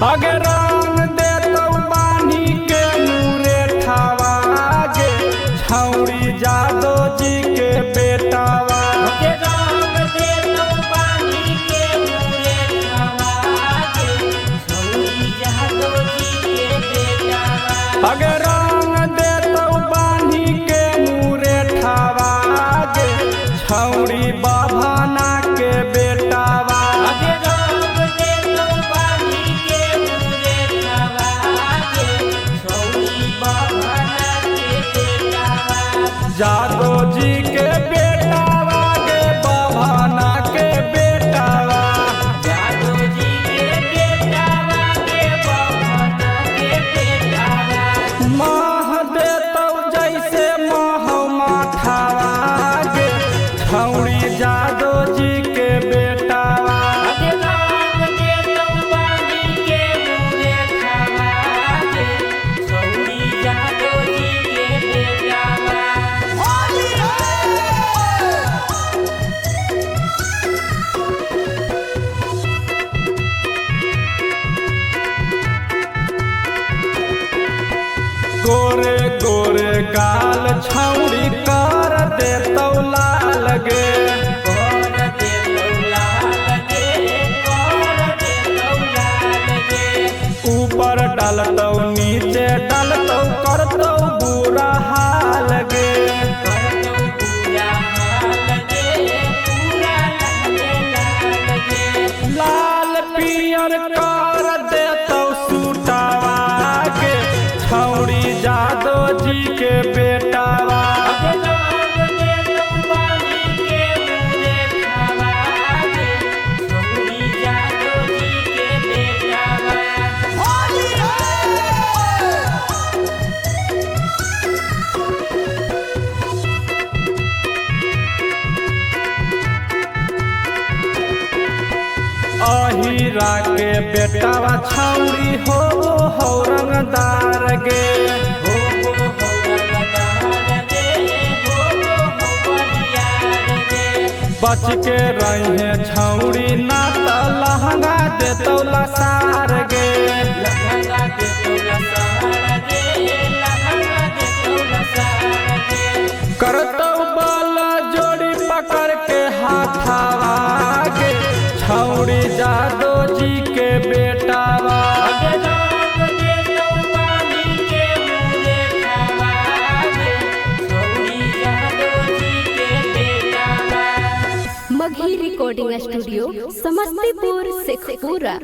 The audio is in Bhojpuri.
अगे रंग देतौ बानी के मुरे ठावागे छौड़ी जादो जी के बेटावा। अगे रंग देतौ बानी के मुरे ठावागे छौड़ी जादो जी के बेटावा। अगे रंग देतौ बानी के मुरे ठावागे छौड़ी बभाना के बेटावा। अगे रंग देतौ बानी के मुरे ठावागे छौड़ी बभाना के बेटावा। जादो जी के बेटावा गे बभाना के बेटावा। जादो जी के बेटावा के बभाना के बेटावा। माह देतौ जैसे माह माठावा गे छौड़ी जादो जी के बेटावा। अगे रंग देतौ बानी के मुरे ठावागे छौड़ी जादो जी के बेटावा। गोरे गोरे गाल छौड़ी कर देतौ लाल गे। कर देतौ लाल गे, कर देतौ लाल गे। ऊपर डालतौ नीचे डालतौ करतौ बुरा हाल गे। करतौ पूरा हाल गे, पूरा लाल गे। लाल पियर कर देतौ सूटावा गे छौड़ी जादो जी के बेटावा। अगे रंग देतौ बानी के मुरे ठावागे छौड़ी जादो जी के बेटावा। अहिरा के बेटावा छौड़ी हो रंगदार गे। हो रंगदार गे, हो बरियार गे। बच के रहे छौड़ी ना त लहंगा देतौ लसार गे। लहंगा देतौ लसार गे, लहंगा देतौ लसार गे। करतौ बल जोड़ी पकड़ के हाथावा गे छौड़ी जादो जी के बेटावा। अगे रंग देतौ बानी के मुरे ठावागे छौड़ी जादो जी के बेटावा। Magahi recording studio Samastipur Sheikhpura.